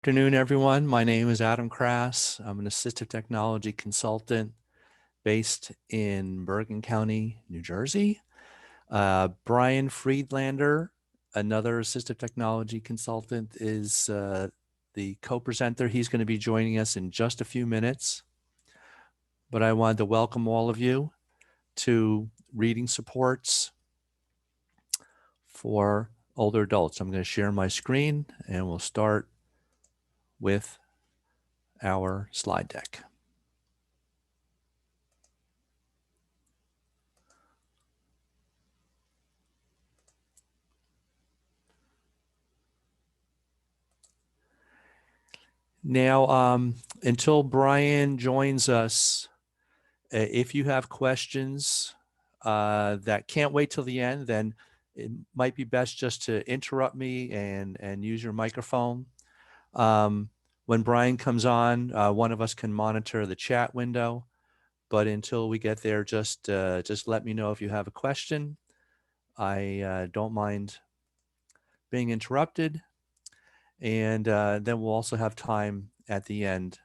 Afternoon, everyone. My name is Adam Krass. I'm an assistive technology consultant based in Bergen County, New Jersey. Brian Friedlander, another assistive technology consultant, is the co-presenter. He's going to be joining us in just a few minutes. But I wanted to welcome all of you to reading supports for older adults. I'm going to share my screen and we'll start with our slide deck. Now, until Brian joins us, if you have questions that can't wait till the end, then it might be best just to interrupt me and use your microphone. When Brian comes on, one of us can monitor the chat window. But until we get there, just let me know if you have a question. I don't mind being interrupted. And then we'll also have time at the end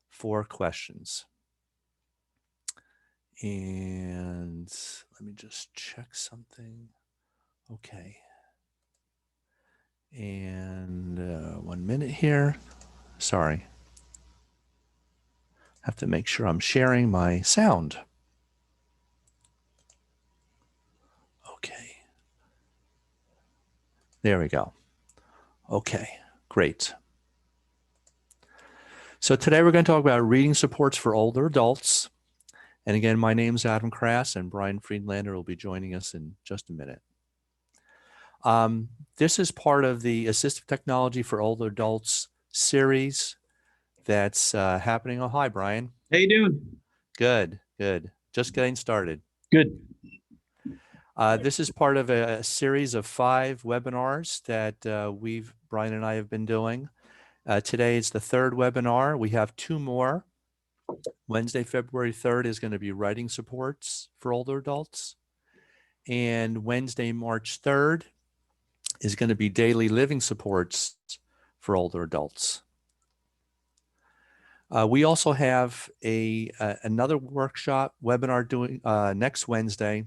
for questions. And let me just check something. Okay. And 1 minute here. Sorry. Have to make sure I'm sharing my sound. Okay. There we go. Okay, great. So today we're going to talk about reading supports for older adults. And again, my name is Adam Krass, and Brian Friedlander will be joining us in just a minute. This is part of the Assistive Technology for Older Adults series that's happening. Oh, hi, Brian. How you doing? Good, good. Just getting started. Good. This is part of a series of 5 webinars that Brian and I have been doing. Today is the 3rd webinar. We have 2 more. Wednesday, February 3rd is going to be writing supports for older adults. And Wednesday, March 3rd is going to be daily living supports for older adults. We also have another workshop webinar doing next Wednesday,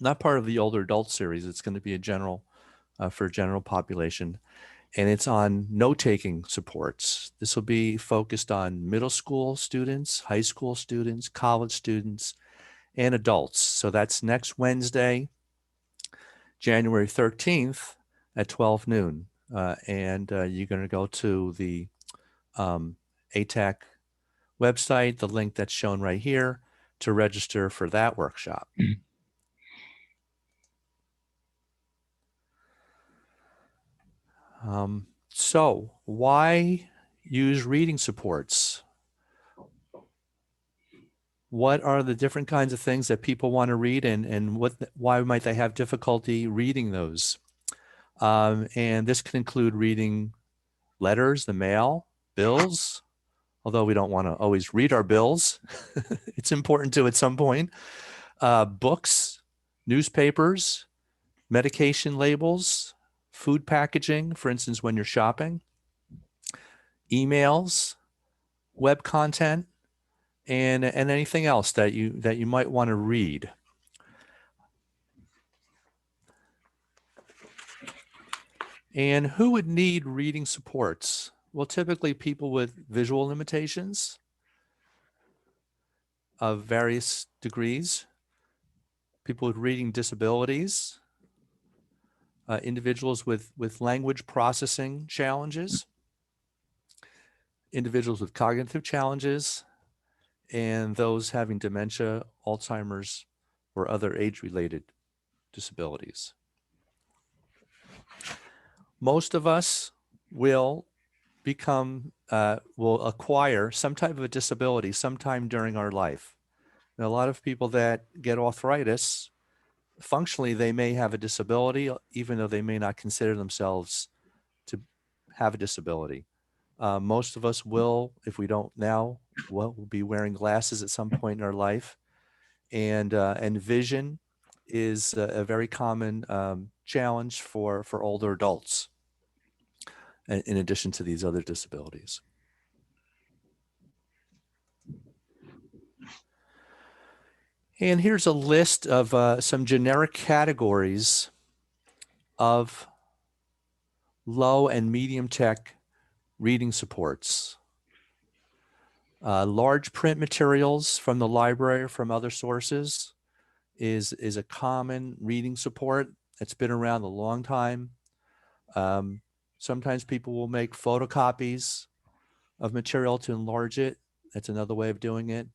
not part of the older adult series. It's going to be a general for general population, and it's on note-taking supports. This will be focused on middle school students, high school students, college students, and adults. So that's next Wednesday, January 13th at 12 noon. And you're going to go to the ATAC website, the link that's shown right here, to register for that workshop. So why use reading supports? What are the different kinds of things that people want to read, and why might they have difficulty reading those? And this can include reading letters, the mail, bills, although we don't want to always read our bills. It's important to at some point. Books, newspapers, medication labels, food packaging, for instance, when you're shopping, emails, web content, and anything else that you might want to read. And who would need reading supports? Well, typically people with visual limitations of various degrees, people with reading disabilities, individuals with language processing challenges, individuals with cognitive challenges, and those having dementia, Alzheimer's, or other age-related disabilities. Most of us will acquire some type of a disability sometime during our life. And a lot of people that get arthritis, functionally, they may have a disability, even though they may not consider themselves to have a disability. Most of us will, if we don't now, we'll be wearing glasses at some point in our life. And vision is a very common challenge for older adults. in addition to these other disabilities. And here's a list of some generic categories of low and medium tech reading supports. Large print materials from the library or from other sources is a common reading support. It's been around a long time. Sometimes people will make photocopies of material to enlarge it. That's another way of doing it.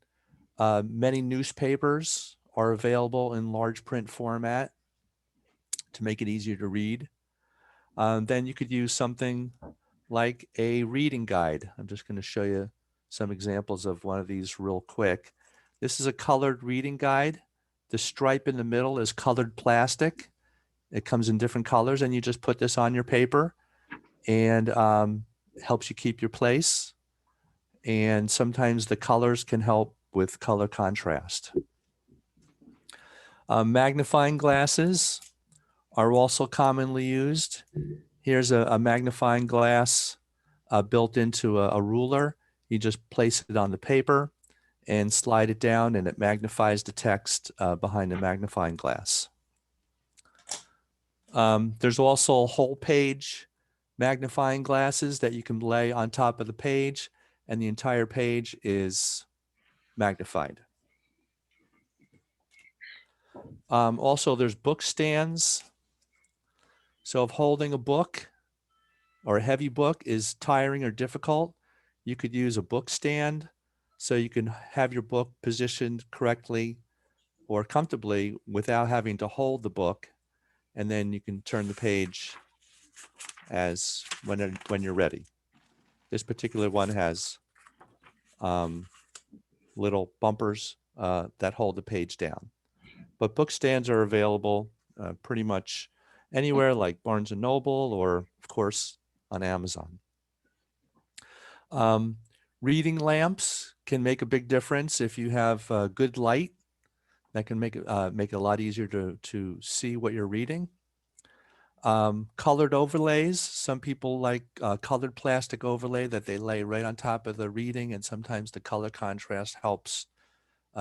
Many newspapers are available in large print format to make it easier to read. Then you could use something like a reading guide. I'm just going to show you some examples of one of these real quick. This is a colored reading guide. The stripe in the middle is colored plastic. It comes in different colors, and you just put this on your paper, and it helps you keep your place. And sometimes the colors can help with color contrast. Magnifying glasses are also commonly used. Here's a magnifying glass built into a ruler. You just place it on the paper and slide it down, and it magnifies the text behind the magnifying glass. There's also whole page magnifying glasses that you can lay on top of the page, and the entire page is magnified. Also, there's book stands. So if holding a book or a heavy book is tiring or difficult, you could use a book stand so you can have your book positioned correctly or comfortably without having to hold the book, and then you can turn the page as when you're ready. This particular one has little bumpers that hold the page down. But book stands are available pretty much anywhere, like Barnes & Noble, or of course on Amazon. Reading lamps can make a big difference if you have good light. That can make it a lot easier to see what you're reading. Colored overlays. Some people like colored plastic overlay that they lay right on top of the reading, and sometimes the color contrast helps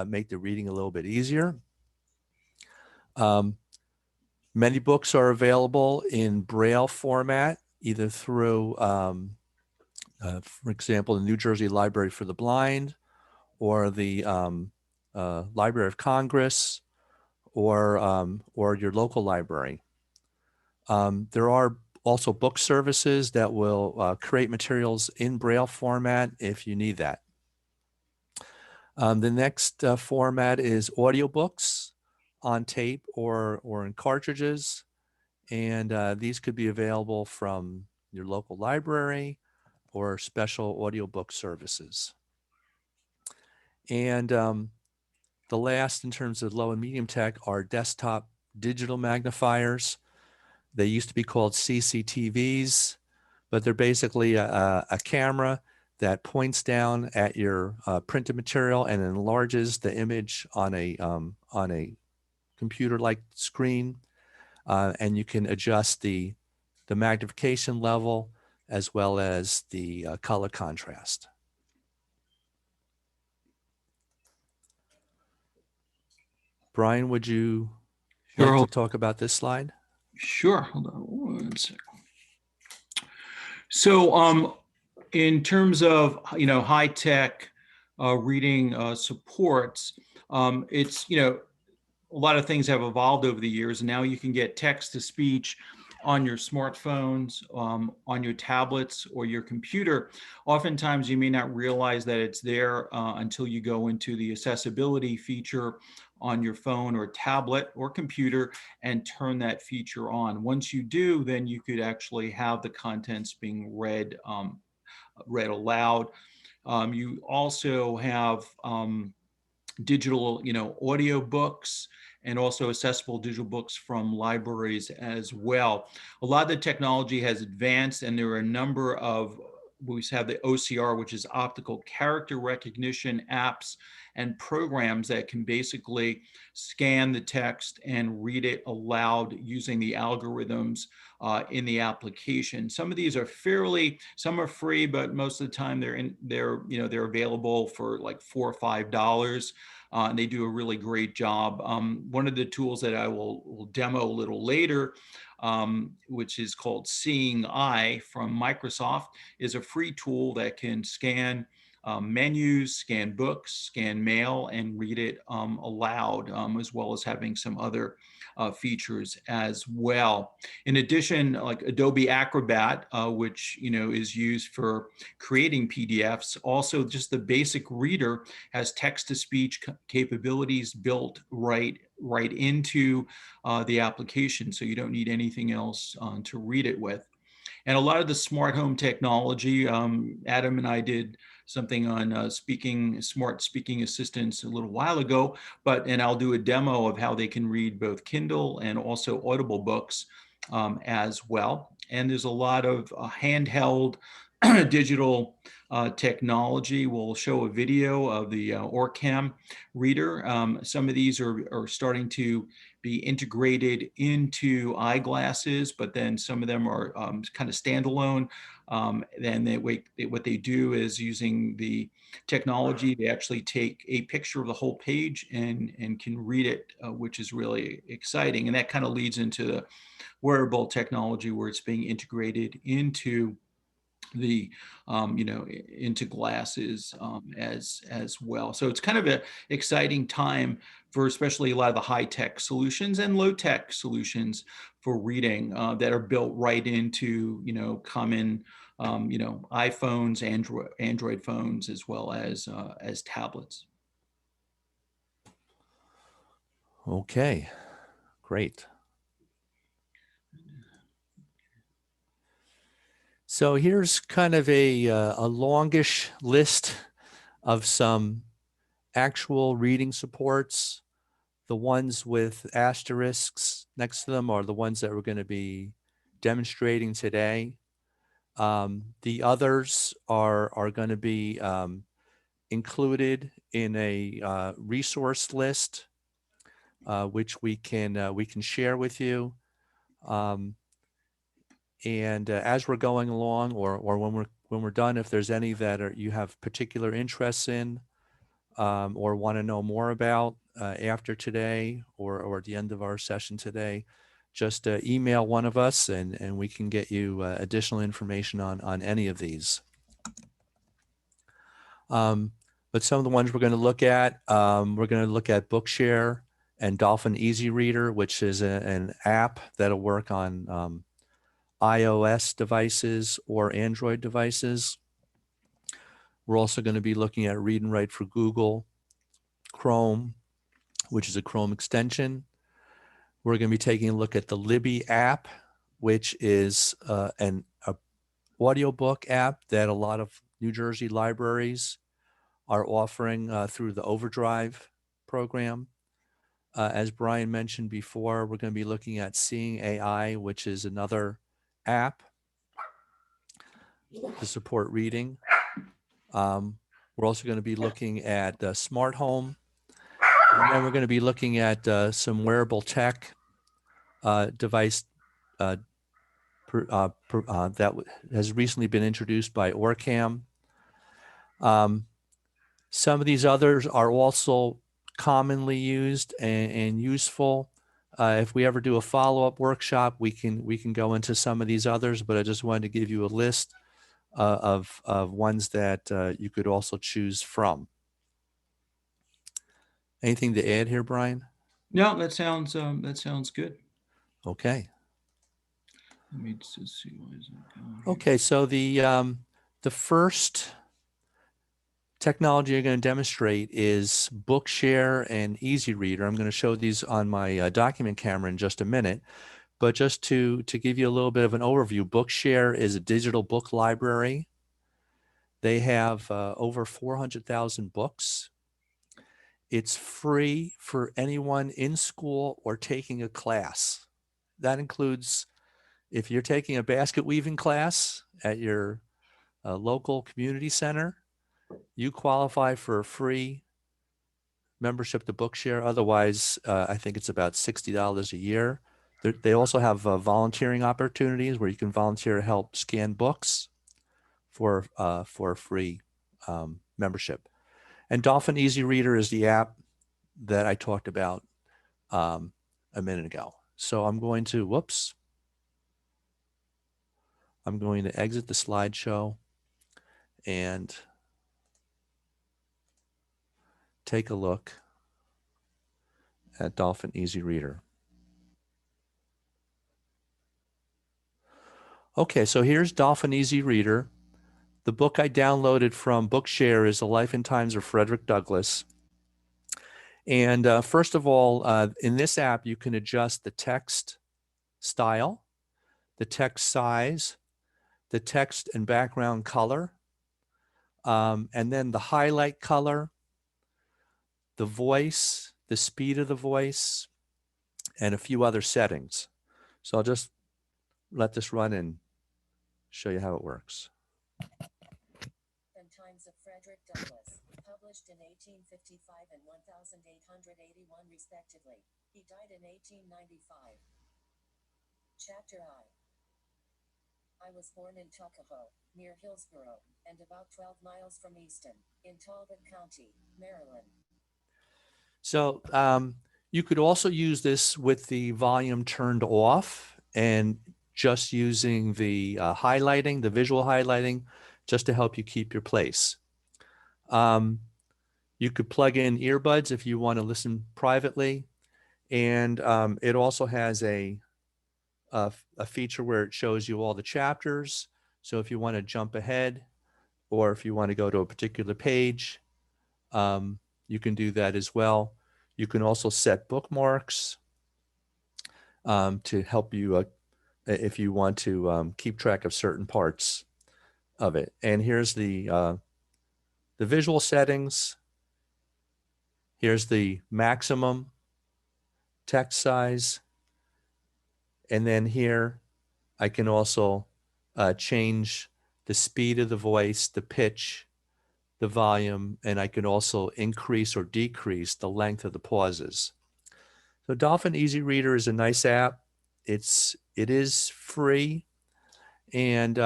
make the reading a little bit easier. Many books are available in Braille format, either through, for example, the New Jersey Library for the Blind, or the Library of Congress, or your local library. There are also book services that will create materials in Braille format if you need that. The next format is audiobooks on tape or in cartridges. And these could be available from your local library or special audiobook services. And the last in terms of low and medium tech are desktop digital magnifiers. They used to be called CCTVs, but they're basically a camera that points down at your printed material and enlarges the image on a computer-like screen. And you can adjust the magnification level as well as the color contrast. Brian, would you like to talk about this slide? Sure. Hold on one second. So in terms of, high-tech reading supports, it's, a lot of things have evolved over the years, and now you can get text-to-speech on your smartphones, on your tablets, or your computer. Oftentimes, you may not realize that it's there until you go into the accessibility feature on your phone or tablet or computer and turn that feature on. Once you do, then you could actually have the contents being read aloud. You also have digital, audio books, and also accessible digital books from libraries as well. A lot of the technology has advanced, and there are a number of, we have the OCR, which is optical character recognition apps and programs that can basically scan the text and read it aloud using the algorithms in the application. Some of these are some are free, but most of the time they're available for like $4 or $5. And they do a really great job. One of the tools that I will demo a little later, which is called Seeing Eye from Microsoft, is a free tool that can scan menus, scan books, scan mail, and read it aloud, as well as having some other features as well. In addition, like Adobe Acrobat, which is used for creating PDFs, also just the basic reader has text-to-speech capabilities built right into the application, so you don't need anything else to read it with. And a lot of the smart home technology, Adam and I did something on smart speaking assistants a little while ago, and I'll do a demo of how they can read both Kindle and also Audible books as well. And there's a lot of handheld digital technology. We'll show a video of the Orcam reader. Some of these are starting to be integrated into eyeglasses, but then some of them are kind of standalone. Then what they do is, using the technology, they actually take a picture of the whole page and can read it, which is really exciting. And that kind of leads into the wearable technology, where it's being integrated into the into glasses as well. So it's kind of an exciting time for especially a lot of the high-tech solutions and low-tech solutions for reading that are built right into common iPhones, Android phones, as well as tablets. Okay, great. So here's kind of a longish list of some actual reading supports. The ones with asterisks next to them are the ones that we're going to be demonstrating today. The others are going to be included in a resource list, which we can share with you. And as we're going along, or when we're done, if there's any that you have particular interests in, or want to know more about after today, or at the end of our session today, just email one of us, and we can get you additional information on any of these. But some of the ones we're going to look at, Bookshare and Dolphin Easy Reader, which is an app that'll work on iOS devices or Android devices. We're also going to be looking at Read and Write for Google Chrome, which is a Chrome extension. We're going to be taking a look at the Libby app, which is an audiobook app that a lot of New Jersey libraries are offering through the Overdrive program. As Brian mentioned before, we're going to be looking at Seeing AI, which is another app to support reading. We're also going to be looking at Smart Home. And then we're going to be looking at some wearable tech device that has recently been introduced by Orcam. Some of these others are also commonly used and useful. If we ever do a follow-up workshop, we can go into some of these others, but I just wanted to give you a list of ones that you could also choose from. Anything to add here, Brian? No, that sounds good. Okay. Let me just see what is it going here. Okay, so the first technology I'm going to demonstrate is Bookshare and Easy Reader. I'm going to show these on my document camera in just a minute, but just to give you a little bit of an overview, Bookshare is a digital book library. They have over 400,000 books. It's free for anyone in school or taking a class. That includes if you're taking a basket weaving class at your local community center, you qualify for a free membership to Bookshare. Otherwise, I think it's about $60 a year They also have volunteering opportunities where you can volunteer to help scan books for a free membership. And Dolphin Easy Reader is the app that I talked about a minute ago. So I'm going to, whoops, I'm going to exit the slideshow and take a look at Dolphin Easy Reader. Okay, so here's Dolphin Easy Reader. The book I downloaded from Bookshare is The Life and Times of Frederick Douglass. And first of all, in this app, you can adjust the text style, the text size, the text and background color, and then the highlight color, the voice, the speed of the voice, and a few other settings. So I'll just let this run and show you how it works. And Times of Frederick Douglass, published in 1855 and 1881 respectively. He died in 1895. Chapter I was born in Tuckahoe, near Hillsborough, and about 12 miles from Easton, in Talbot County, Maryland. So you could also use this with the volume turned off and just using the highlighting, the visual highlighting, just to help you keep your place. You could plug in earbuds if you want to listen privately. And it also has a feature where it shows you all the chapters. So if you want to jump ahead or if you want to go to a particular page, you can do that as well. You can also set bookmarks to help you if you want to keep track of certain parts of it. And here's the visual settings. Here's the maximum text size. And then here I can also change the speed of the voice, the pitch, the volume, and I can also increase or decrease the length of the pauses. So Dolphin Easy Reader is a nice app. It is free, and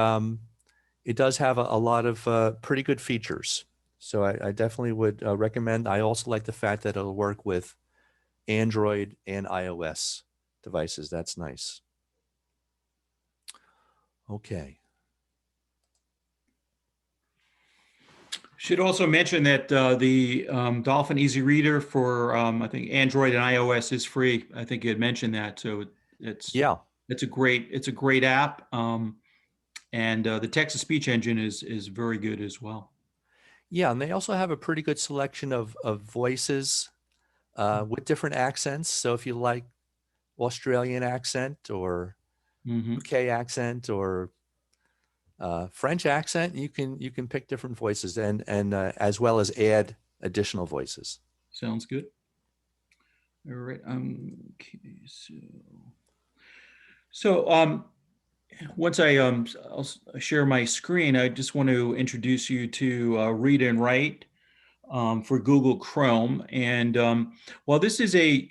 it does have a lot of pretty good features. So I definitely would recommend. I also like the fact that it'll work with Android and iOS devices. That's nice. Okay. Should also mention that the Dolphin Easy Reader for I think Android and iOS is free. I think you had mentioned that, so it's a great app, and the text to speech engine is very good as well. Yeah, and they also have a pretty good selection of voices with different accents. So if you like Australian accent or UK accent or French accent, you can pick different voices and as well as add additional voices. Sounds good. All right. Okay. So once I'll share my screen, I just want to introduce you to Read and Write for Google Chrome. And while this is a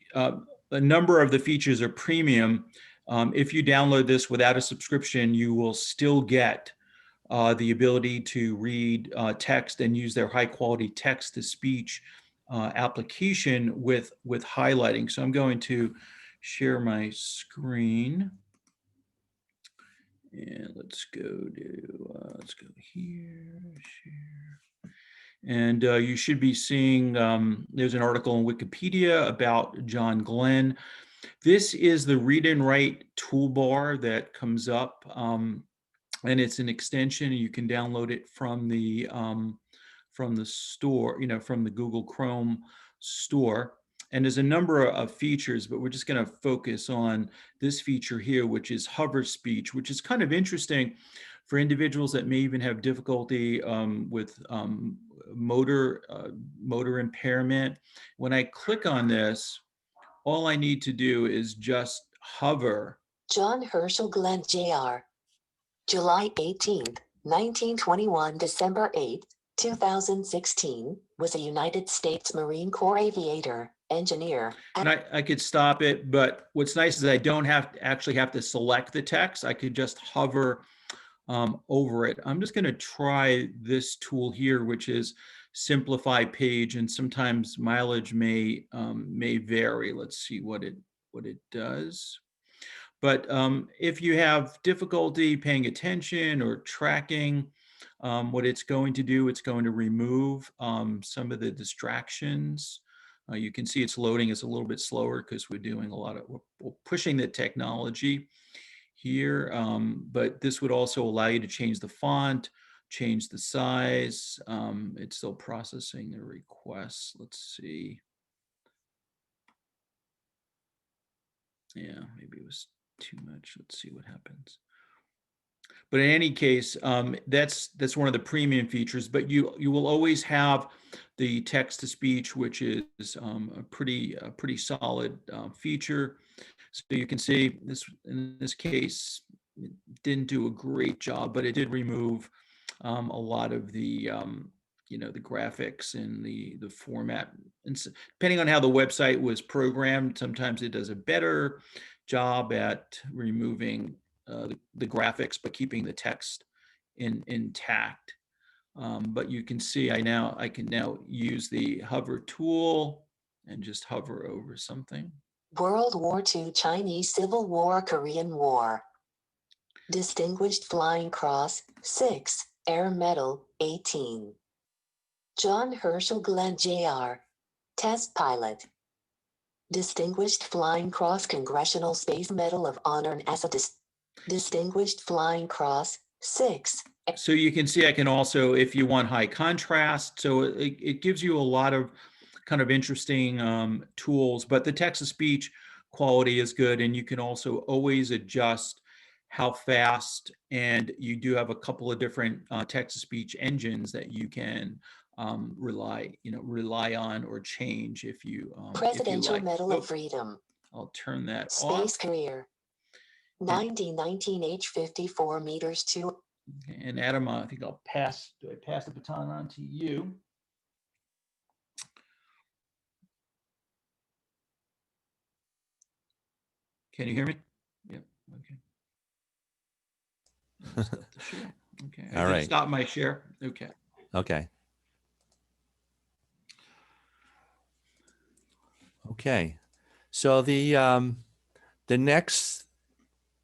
number of the features are premium, if you download this without a subscription, you will still get the ability to read text and use their high quality text to speech application with highlighting. So I'm going to share my screen. And let's go here, share. And you should be seeing, there's an article in Wikipedia about John Glenn. This is the Read and Write toolbar that comes up, and it's an extension. You can download it from the store, from the Google Chrome store. And there's a number of features, but we're just going to focus on this feature here, which is hover speech, which is kind of interesting for individuals that may even have difficulty with motor impairment. When I click on this, all I need to do is just hover. John Herschel Glenn Jr. July 18th, 1921, December 8th, 2016, was a United States Marine Corps aviator, Engineer. And I could stop it, but what's nice is I don't actually have to select the text. I could just hover over it. I'm just going to try this tool here, which is simplify page, and sometimes mileage may vary. Let's see what it does. But if you have difficulty paying attention or tracking, what it's going to do, it's going to remove some of the distractions. You can see it's loading is a little bit slower because we're doing a lot of, we're pushing the technology here, but this would also allow you to change the font, change the size. It's still processing the requests. Let's see. Yeah, maybe it was too much. Let's see what happens. But in any case, that's one of the premium features. But you will always have the text to speech, which is a pretty solid feature. So you can see this in this case, it didn't do a great job, but it did remove a lot of the the graphics and the format. And so, depending on how the website was programmed, sometimes it does a better job at removing the graphics, but keeping the text intact. But you can see I can now use the hover tool and just hover over something. World War II, Chinese Civil War, Korean War. Distinguished Flying Cross, 6, Air Medal, 18. John Herschel Glenn Jr., Test Pilot. Distinguished Flying Cross, Congressional Space Medal of Honor and NASA Distinguished Flying Cross, 6. So you can see I can also, if you want high contrast, so it gives you a lot of kind of interesting tools, but the text-to-speech quality is good, and you can also always adjust how fast, and you do have a couple of different text-to-speech engines that you can rely on or change if you Presidential like. Medal of Freedom. I'll turn that Space off. Career. 1919 H 54 meters to. And Adam, I think I'll pass the baton on to you. Can you hear me? Yep. Okay. Stop the share. Okay. All right. Stop my share. Okay. Okay. Okay. So the next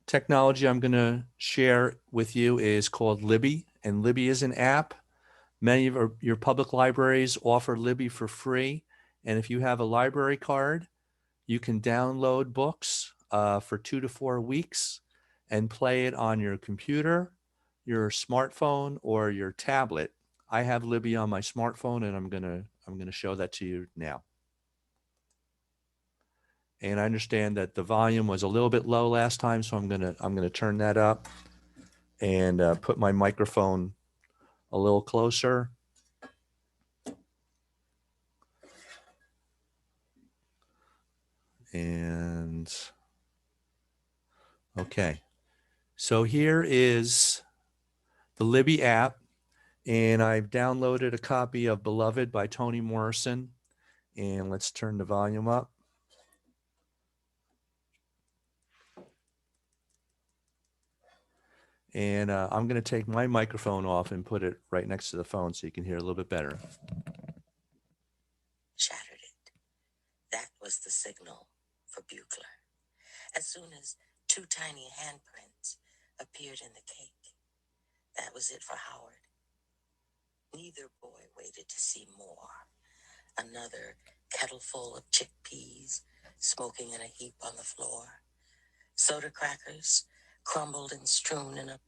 technology I'm going to share with you is called Libby, and Libby is an app. Many of your public libraries offer Libby for free, and if you have a library card, you can download books for 2 to 4 weeks and play it on your computer, your smartphone, or your tablet. I have Libby on my smartphone, and I'm gonna show that to you now. And I understand that the volume was a little bit low last time, so I'm gonna turn that up and put my microphone a little closer. And okay, so here is the Libby app, and I've downloaded a copy of Beloved by Toni Morrison, and let's turn the volume up. And I'm going to take my microphone off and put it right next to the phone so you can hear a little bit better. Shattered it. That was the signal for Buchler. As soon as 2 tiny handprints appeared in the cake, that was it for Howard. Neither boy waited to see more. Another kettle full of chickpeas smoking in a heap on the floor. Soda crackers crumbled and strewn in a.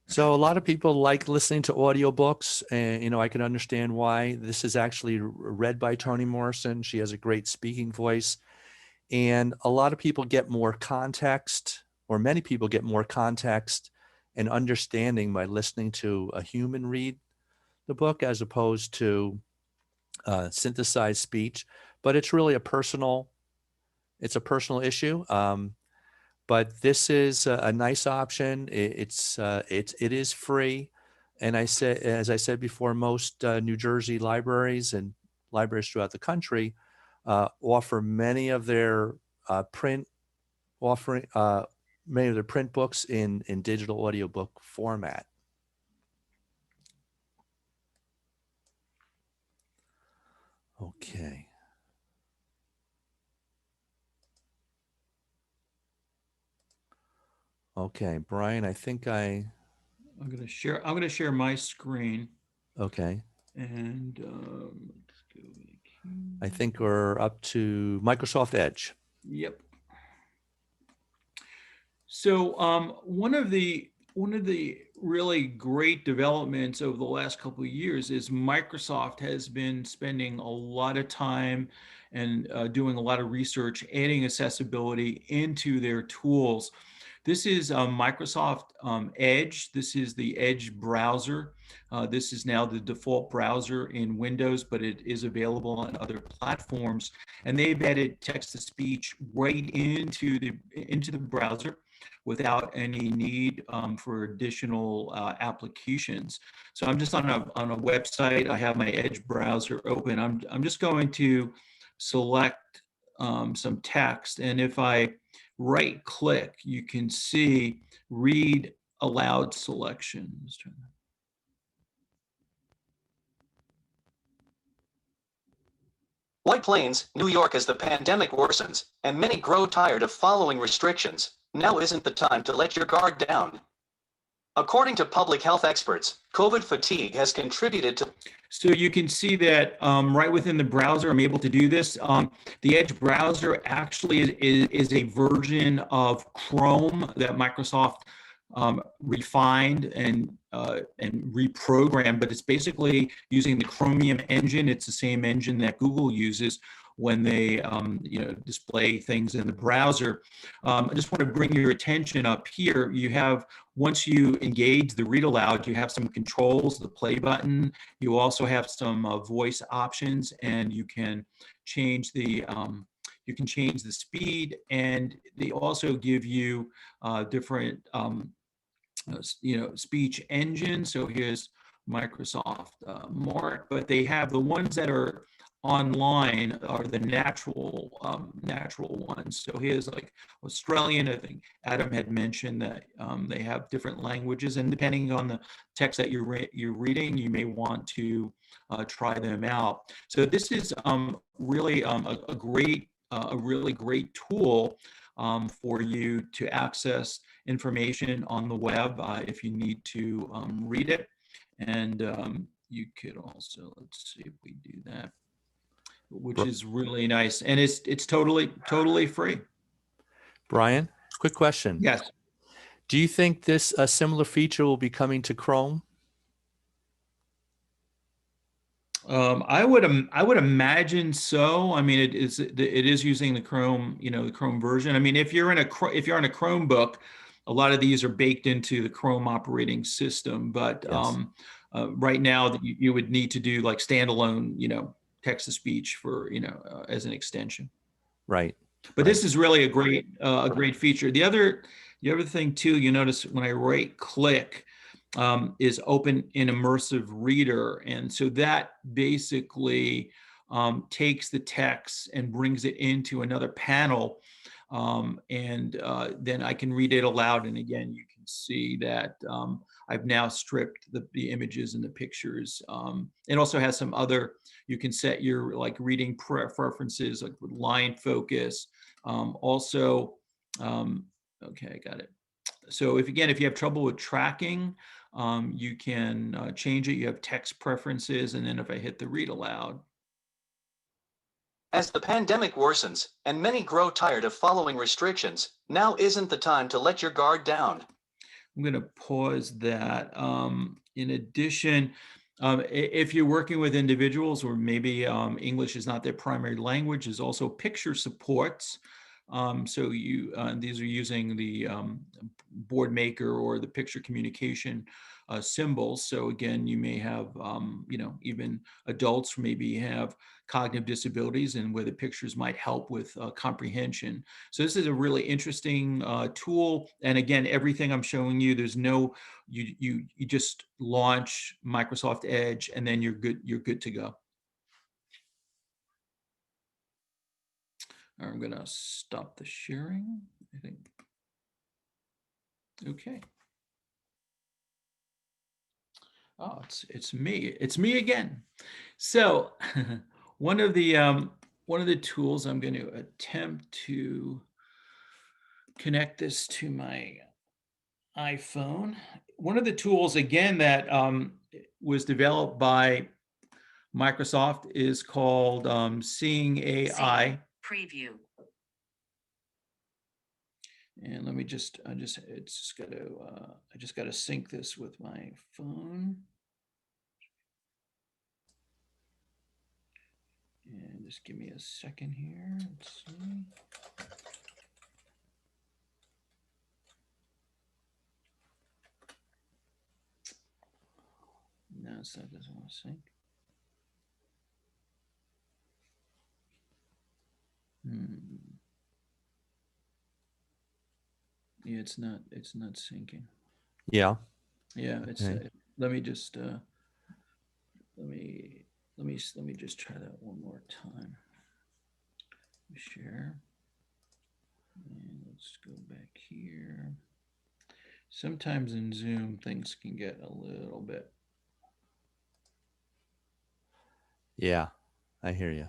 So a lot of people like listening to audiobooks, and I can understand why. This is actually read by Toni Morrison. She has a great speaking voice, and a lot of people get more context, or many people get more context and understanding by listening to a human read the book as opposed to synthesized speech. But it's really a personal issue. But this is a nice option. It is free, and as I said before, most New Jersey libraries and libraries throughout the country offer many of their print offering many of their print books in digital audiobook format. Okay. Okay, Brian, I think I'm going to share my screen. okay. And let's go to the key. I think we're up to Microsoft Edge. Yep. So one of the really great developments over the last couple of years is Microsoft has been spending a lot of time and doing a lot of research, adding accessibility into their tools. This is Microsoft Edge. This is the Edge browser. This is now the default browser in Windows, but it is available on other platforms. And they've added text-to-speech right into the browser without any need for additional applications. So I'm just on a website. I have my Edge browser open. I'm just going to select some text, and if I right click, you can see read aloud selection. White Plains, New York. As the pandemic worsens and many grow tired of following restrictions, now isn't the time to let your guard down. According to public health experts, COVID fatigue has contributed to. So you can see that right within the browser, I'm able to do this. The Edge browser actually is a version of Chrome that Microsoft refined and reprogrammed, but it's basically using the Chromium engine. It's the same engine that Google uses when they display things in the browser. I just want to bring your attention up here. You have, once you engage the read aloud, you have some controls, the play button. You also have some voice options, and you can change the speed, and they also give you different speech engines. So here's Microsoft Mark, but they have the ones that are online are the natural ones. So here's like Australian. I think Adam had mentioned that they have different languages, and depending on the text that you're reading, you may want to try them out. So this is really a really great tool for you to access information on the web if you need to read it. And you could also, let's see if we do that, which is really nice. And it's totally free. Brian, quick question. Yes. Do you think this a similar feature will be coming to Chrome? I would imagine so. I mean, it is using the Chrome, the Chrome version. I mean, if you're on a Chromebook, a lot of these are baked into the Chrome operating system. But Yes. Right now, you would need to do like standalone, text to speech for as an extension. Right. But this is really a great feature. The other thing too, you notice when I right click, is open in immersive reader. And so that basically takes the text and brings it into another panel. And then I can read it aloud. And again, you can see that I've now stripped the images and the pictures. It also has some other, you can set your like reading preferences, like with line focus. Okay, I got it. So if you have trouble with tracking, you can change it. You have text preferences, and then if I hit the read aloud. As the pandemic worsens and many grow tired of following restrictions, now isn't the time to let your guard down. I'm going to pause that. In addition, if you're working with individuals or maybe English is not their primary language, there's also picture supports. So these are using the board maker or the picture communication symbols. So again, you may have, even adults maybe have cognitive disabilities, and where the pictures might help with comprehension. So this is a really interesting tool. And again, everything I'm showing you, there's no, you just launch Microsoft Edge and then you're good to go. I'm going to stop the sharing, I think. Okay. Oh, it's me. It's me again. So one of the tools I'm going to attempt to connect this to my iPhone. One of the tools again that was developed by Microsoft is called Seeing AI. Preview. And let me just, I just got to sync this with my phone. And just give me a second here. Let's see. No, it's not, doesn't want to sync. Yeah, it's not syncing. Yeah. Yeah, it's Okay. let me just let me just try that one more time. Share. And let's go back here. Sometimes in Zoom things can get a little bit. Yeah, I hear you.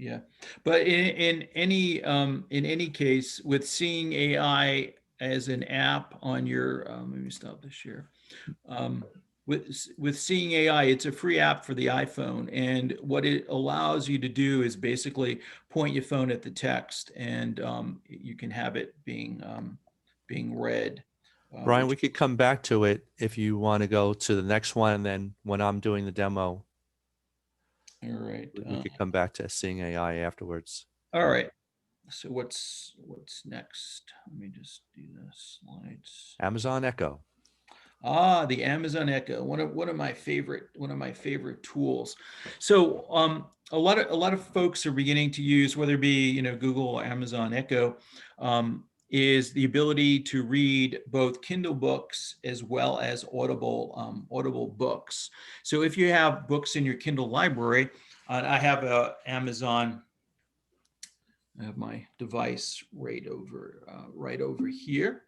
Yeah, but in any case, with Seeing AI as an app on your let me stop the share. With Seeing AI, it's a free app for the iPhone, and what it allows you to do is basically point your phone at the text, and you can have it being read. Brian, we could come back to it if you want to go to the next one, and then when I'm doing the demo, All right. we could come back to Seeing AI afterwards. All right. So what's next? Let me just do the slides. Amazon Echo. Ah, the Amazon Echo, one of my favorite tools. So a lot of folks are beginning to use, whether it be Google or Amazon Echo, is the ability to read both Kindle books as well as Audible books. So if you have books in your Kindle library, I have Amazon. I have my device right over here.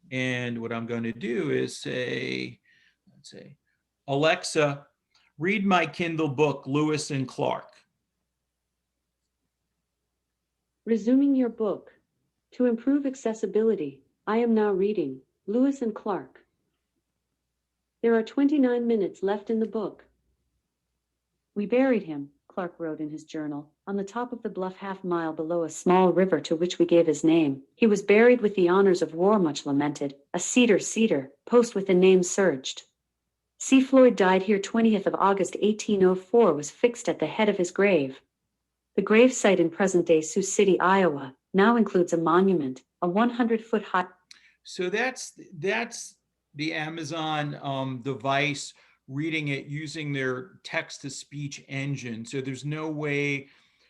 And what I'm going to do is say, let's say, Alexa, read my Kindle book, Lewis and Clark. Resuming your book. To improve accessibility, I am now reading Lewis and Clark. There are 29 minutes left in the book. We buried him, Clark wrote in his journal, on the top of the bluff half-mile below a small river to which we gave his name. He was buried with the honors of war much lamented, a cedar post with the name surged. C. Floyd died here 20th of August 1804 was fixed at the head of his grave. The grave site in present-day Sioux City, Iowa, now includes a monument, a 100-foot high. So that's the Amazon device reading it using their text-to-speech engine. So there's no way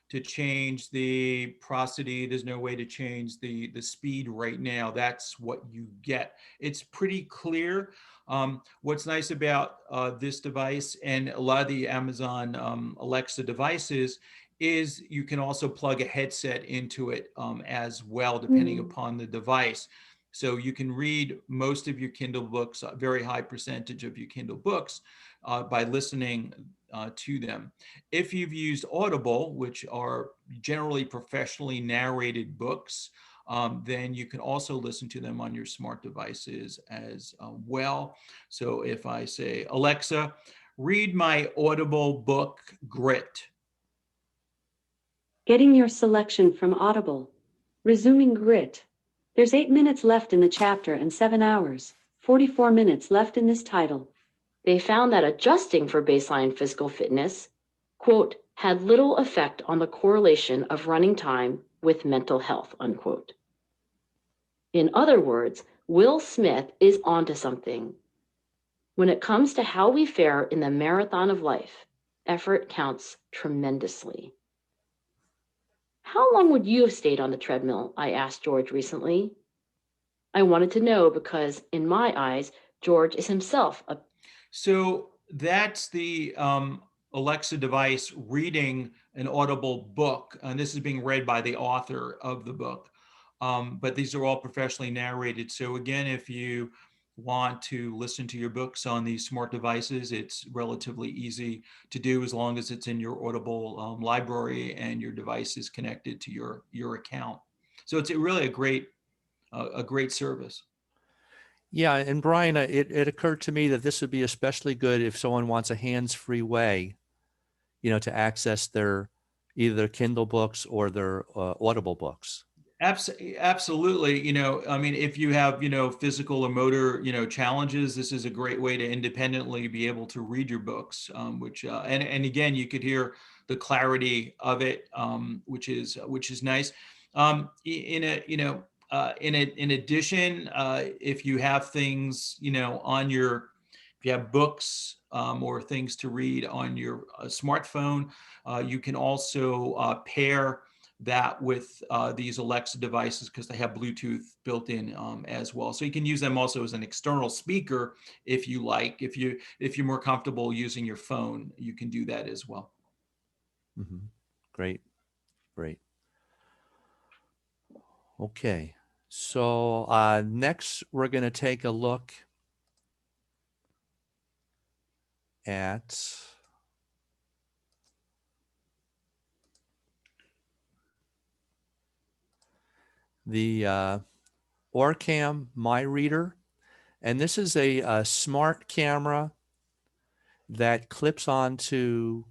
to change the prosody. There's no way to change the speed right now. That's what you get. It's pretty clear. What's nice about this device and a lot of the Amazon Alexa devices is you can also plug a headset into it as well, depending upon the device. So you can read most of your Kindle books, a very high percentage of your Kindle books, by listening to them. If you've used Audible, which are generally professionally narrated books, then you can also listen to them on your smart devices as well. So if I say, Alexa, read my Audible book, Grit. Getting your selection from Audible. Resuming Grit. There's 8 minutes left in the chapter and 7 hours, 44 minutes left in this title. They found that adjusting for baseline physical fitness, quote, had little effect on the correlation of running time with mental health, unquote. In other words, Will Smith is onto something. When it comes to how we fare in the marathon of life, effort counts tremendously. How long would you have stayed on the treadmill? I asked George recently. I wanted to know because, in my eyes, George is himself a... So that's the Alexa device reading an audible book, and this is being read by the author of the book. But these are all professionally narrated. So again, if you want to listen to your books on these smart devices, it's relatively easy to do as long as it's in your Audible library and your device is connected to your account. So it's really a great service. Yeah, and Brian, it occurred to me that this would be especially good if someone wants a hands-free way, to access their either their Kindle books or their Audible books. Absolutely. I mean, if you have, physical or motor, challenges, this is a great way to independently be able to read your books, which, and again, you could hear the clarity of it, which is nice. In addition, if you have things, if you have books or things to read on your smartphone, you can also pair that with these Alexa devices because they have Bluetooth built in as well. So you can use them also as an external speaker if you like. If you're more comfortable using your phone, you can do that as well. Mm-hmm. Great. Okay. So next, we're going to take a look at the Orcam MyReader. And this is a smart camera that clips onto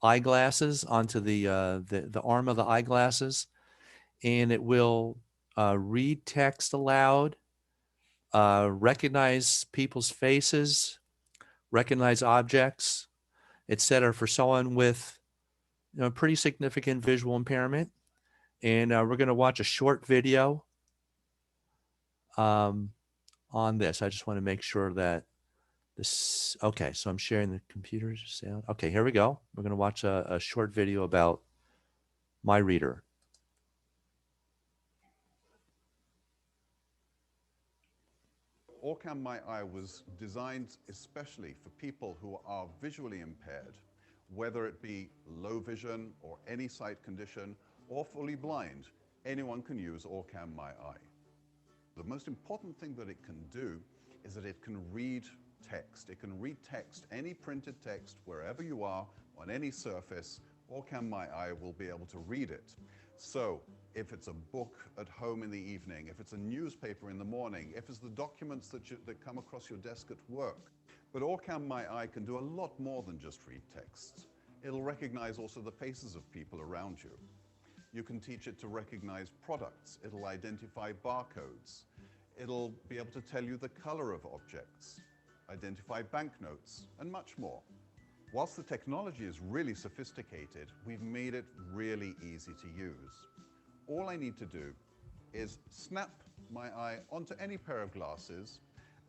eyeglasses, onto the arm of the eyeglasses, and it will read text aloud, recognize people's faces, recognize objects, etc. for someone with pretty significant visual impairment. And we're going to watch a short video on this. I just want to make sure that this, okay, so I'm sharing the computer's sound. Okay, here we go. We're going to watch a short video about MyReader. Orcam MyEye was designed especially for people who are visually impaired, whether it be low vision or any sight condition or fully blind. Anyone can use Orcam MyEye. The most important thing that it can do is that it can read text. It can read text, any printed text, wherever you are, on any surface. Orcam MyEye will be able to read it. So if it's a book at home in the evening, if it's a newspaper in the morning, if it's the documents that come across your desk at work. But Orcam MyEye can do a lot more than just read text. It'll recognize also the faces of people around you. You can teach it to recognize products. It'll identify barcodes. It'll be able to tell you the color of objects, identify banknotes, and much more. Whilst the technology is really sophisticated, we've made it really easy to use. All I need to do is snap my eye onto any pair of glasses,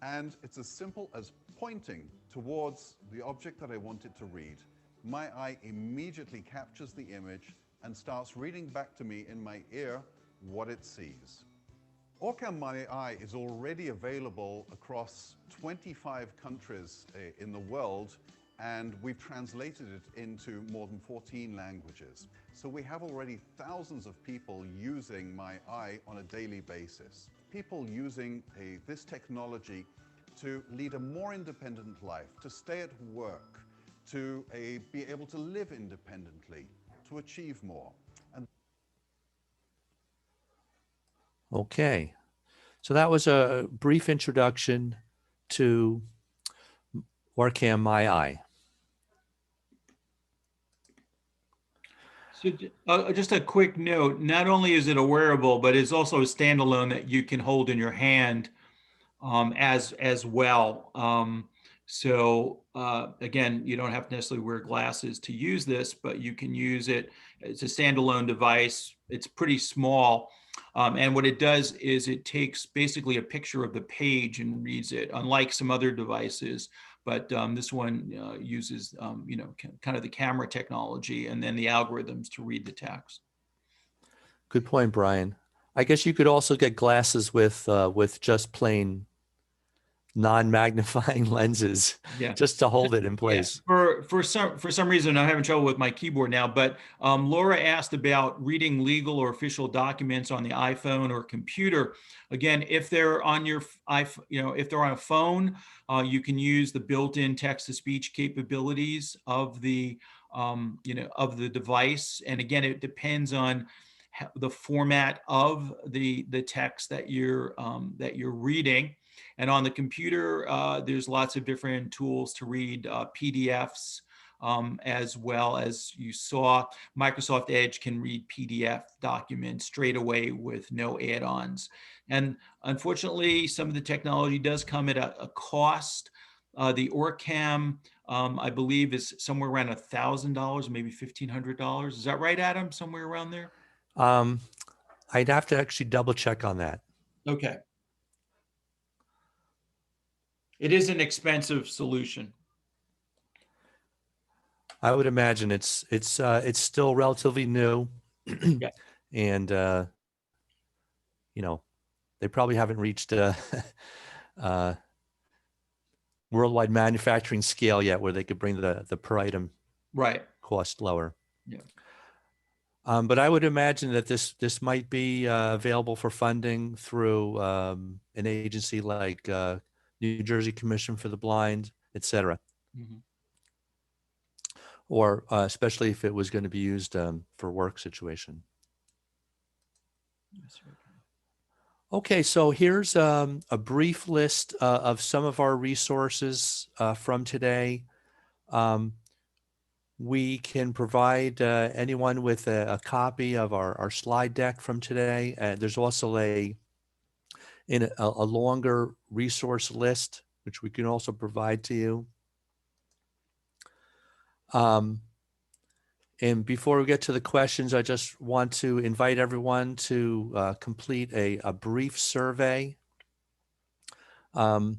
and it's as simple as pointing towards the object that I want it to read. My eye immediately captures the image and starts reading back to me in my ear what it sees. Orcam MyEye is already available across 25 countries in the world, and we've translated it into more than 14 languages. So we have already thousands of people using MyEye on a daily basis. People using this technology to lead a more independent life, to stay at work, to be able to live independently, to achieve more. Okay, so that was a brief introduction to Orcam MyEye. So just a quick note, not only is it a wearable, but it's also a standalone that you can hold in your hand as well. Again, you don't have to necessarily wear glasses to use this, but you can use it. It's a standalone device. It's pretty small. And what it does is it takes basically a picture of the page and reads it, unlike some other devices. But this one uses, kind of the camera technology and then the algorithms to read the text. Good point, Brian. I guess you could also get glasses with just plain non-magnifying lenses, Yeah. just to hold it in place. Yeah. for some reason I'm having trouble with my keyboard now, but Laura asked about reading legal or official documents on the iPhone or computer. Again, if they're on your if they're on a phone, you can use the built-in text-to-speech capabilities of the of the device. And again, it depends on the format of the text that you're reading. And on the computer, there's lots of different tools to read PDFs, as well as you saw, Microsoft Edge can read PDF documents straight away with no add-ons. And unfortunately, some of the technology does come at a cost. The OrCam, I believe, is somewhere around $1,000, maybe $1,500. Is that right, Adam? Somewhere around there? I'd have to actually double check on that. Okay. It is an expensive solution. I would imagine it's still relatively new, Yeah. and they probably haven't reached worldwide manufacturing scale yet, where they could bring the per item cost lower. Yeah. But I would imagine that this might be available for funding through an agency like New Jersey Commission for the Blind, et cetera. Mhm. Or especially if it was going to be used for work situation. Okay, so here's a brief list of some of our resources from today. We can provide anyone with a copy of our slide deck from today. There's also a longer resource list, which we can also provide to you. And before we get to the questions, I just want to invite everyone to complete a brief survey. And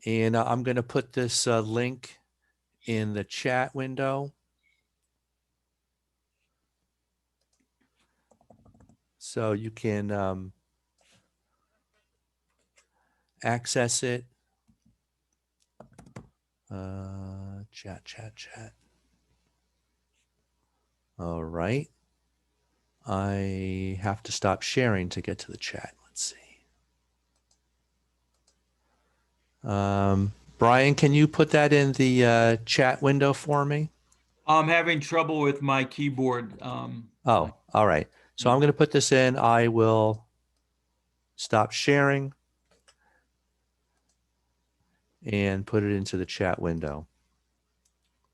I'm going to put this link in the chat window. So you can access it. Chat. All right. I have to stop sharing to get to the chat. Let's see. Brian, can you put that in the chat window for me? I'm having trouble with my keyboard. Oh, all right. So I'm going to put this in. I will stop sharing and put it into the chat window.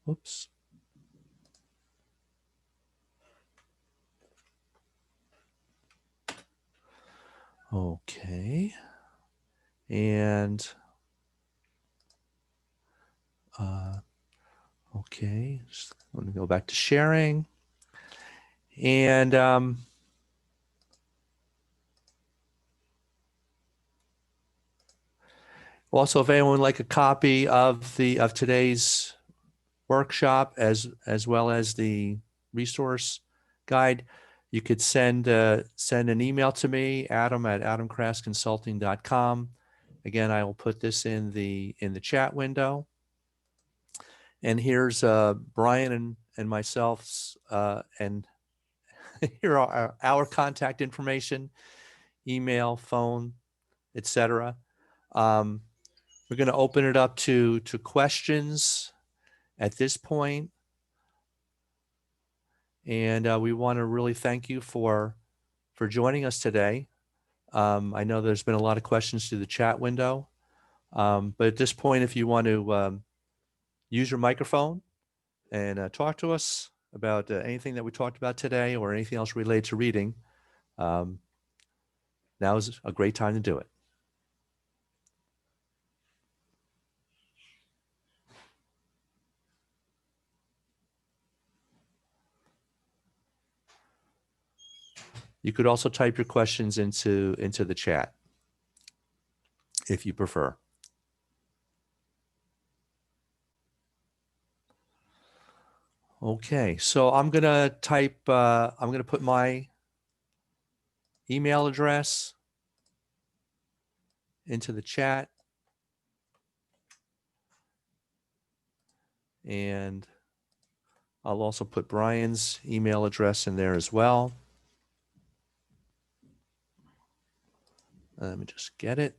Whoops. Okay. And okay, just let me go back to sharing. And also, if anyone would like a copy of today's workshop as well as the resource guide, you could send an email to me, adam@adamcrassconsulting.com. Again, I will put this in the chat window. And here's Brian and myself's and here are our contact information, email, phone, etc. We're going to open it up to questions at this point. And we want to really thank you for joining us today. I know there's been a lot of questions through the chat window, but at this point, if you want to use your microphone and talk to us about anything that we talked about today or anything else related to reading, now is a great time to do it. You could also type your questions into the chat if you prefer. Okay, so I'm gonna put my email address into the chat. And I'll also put Brian's email address in there as well. Let me just get it.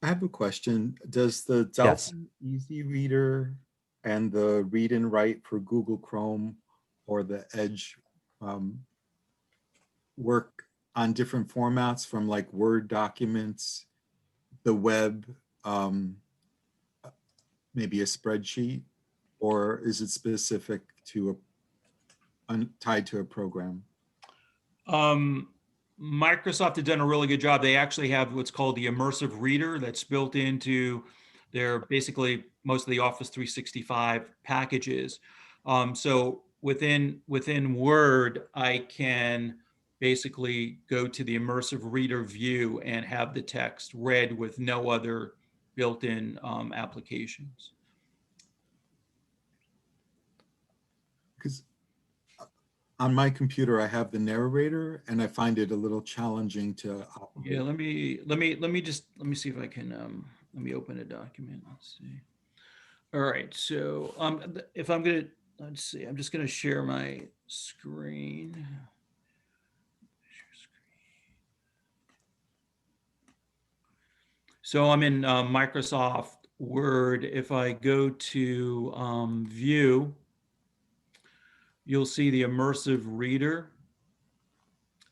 I have a question. Does the Yes. Dolphin Easy Reader and the Read and Write for Google Chrome or the Edge work on different formats from like Word documents, the web, maybe a spreadsheet, or is it specific to tied to a program? Microsoft has done a really good job. They actually have what's called the immersive reader that's built into their basically most of the Office 365 packages. So within Word, I can basically go to the immersive reader view and have the text read with no other built-in applications. Because on my computer, I have the narrator and I find it a little challenging to operate. Yeah, let me see if I can let me open a document. Let's see. All right, so if I'm gonna, let's see, I'm just gonna share my screen. Share screen. So I'm in Microsoft Word. If I go to View, you'll see the immersive reader.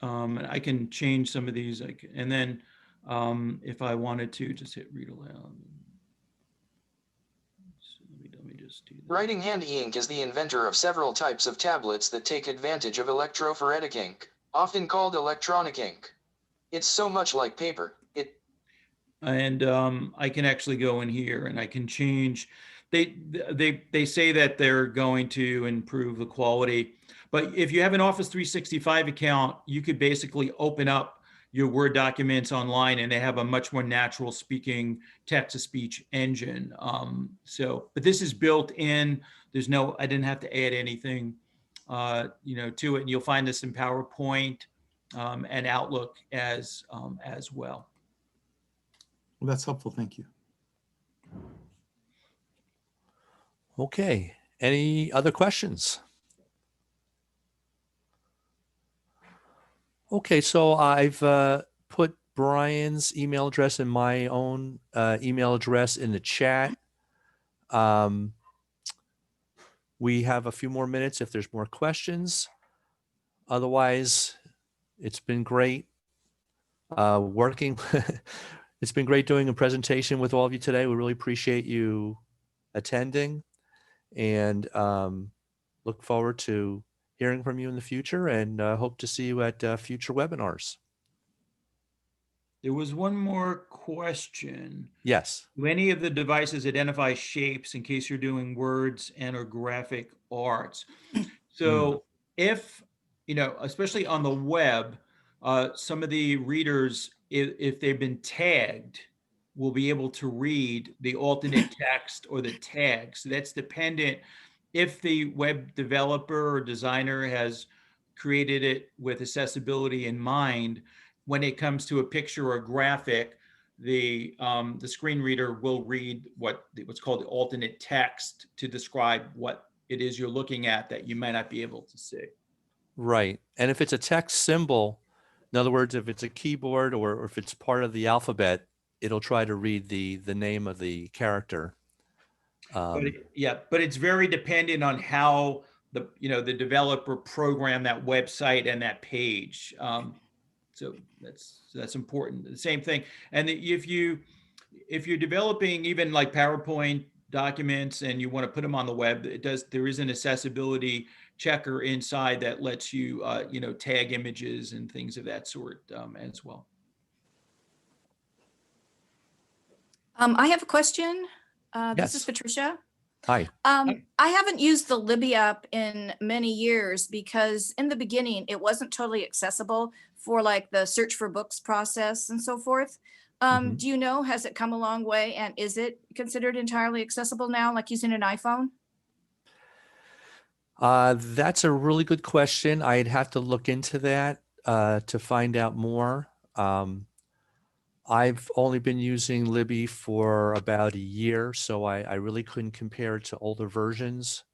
And I can change some of these, and then if I wanted to, just hit read aloud. So let me just do that. Writing Hand Ink is the inventor of several types of tablets that take advantage of electrophoretic ink, often called electronic ink. It's so much like paper. And I can actually go in here and I can change. They say that they're going to improve the quality, but if you have an Office 365 account, you could basically open up your Word documents online and they have a much more natural speaking text-to-speech engine. But this is built in. There's no, I didn't have to add anything, to it. And you'll find this in PowerPoint and Outlook as well. Well, that's helpful. Thank you. Okay. Any other questions? Okay, so I've put Brian's email address and my own email address in the chat. We have a few more minutes if there's more questions. Otherwise, it's been great working. It's been great doing a presentation with all of you today. We really appreciate you attending and look forward to hearing from you in the future and hope to see you at future webinars. There was one more question. Yes. Do any of the devices identify shapes in case you're doing words and or graphic arts? So if, especially on the web, some of the readers, if they've been tagged, will be able to read the alternate text or the tags. So that's dependent if the web developer or designer has created it with accessibility in mind. When it comes to a picture or a graphic, the screen reader will read what's called the alternate text to describe what it is you're looking at that you might not be able to see. Right. And if it's a text symbol, in other words, if it's a keyboard or if it's part of the alphabet, it'll try to read the name of the character. But it's very dependent on how the developer programmed that website and that page. So that's important. The same thing. And if you're developing even like PowerPoint documents and you want to put them on the web, there is an accessibility checker inside that lets you tag images and things of that sort as well. I have a question. Yes. This is Patricia. Hi. I haven't used the Libby app in many years because in the beginning it wasn't totally accessible for like the search for books process and so forth. Do you know, has it come a long way and is it considered entirely accessible now, like using an iPhone? That's a really good question. I'd have to look into that to find out more. I've only been using Libby for about a year, so I really couldn't compare it to older versions.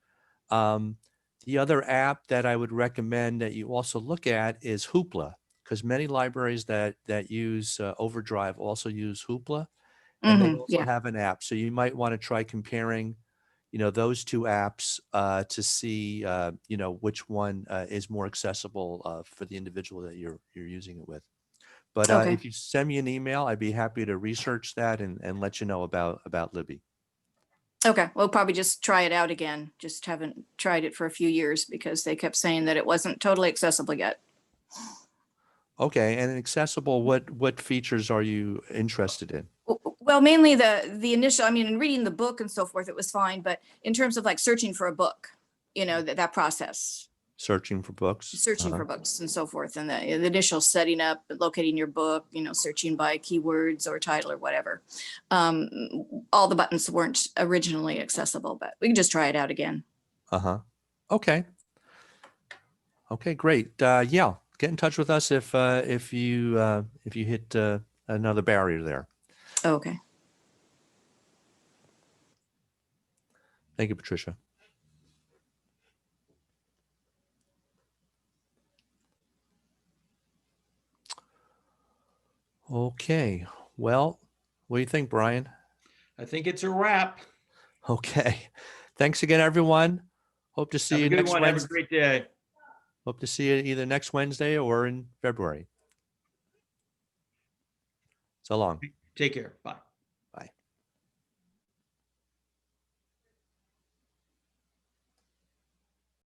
The other app that I would recommend that you also look at is Hoopla, because many libraries that use Overdrive also use Hoopla, and they also Yeah. have an app. So you might want to try comparing, those two apps to see, which one is more accessible for the individual that you're using it with. But Okay. if you send me an email, I'd be happy to research that and let you know about Libby. Okay. We'll probably just try it out again. Just haven't tried it for a few years because they kept saying that it wasn't totally accessible yet. Okay, and accessible, what features are you interested in? Well, mainly the initial, I mean, in reading the book and so forth, it was fine, but in terms of like searching for a book, that process, Searching for books? searching for books and so forth, and the initial setting up, locating your book, searching by keywords or title or whatever. All the buttons weren't originally accessible, but we can just try it out again. Uh-huh. Okay. Okay, great. Yeah, get in touch with us if you hit another barrier there. Okay. Thank you, Patricia. Okay. Well, what do you think, Brian? I think it's a wrap. Okay. Thanks again, everyone. Hope to see Have a you good next one. Have a Wednesday. great day. Hope to see you either next Wednesday or in February. So long. Take care. Bye.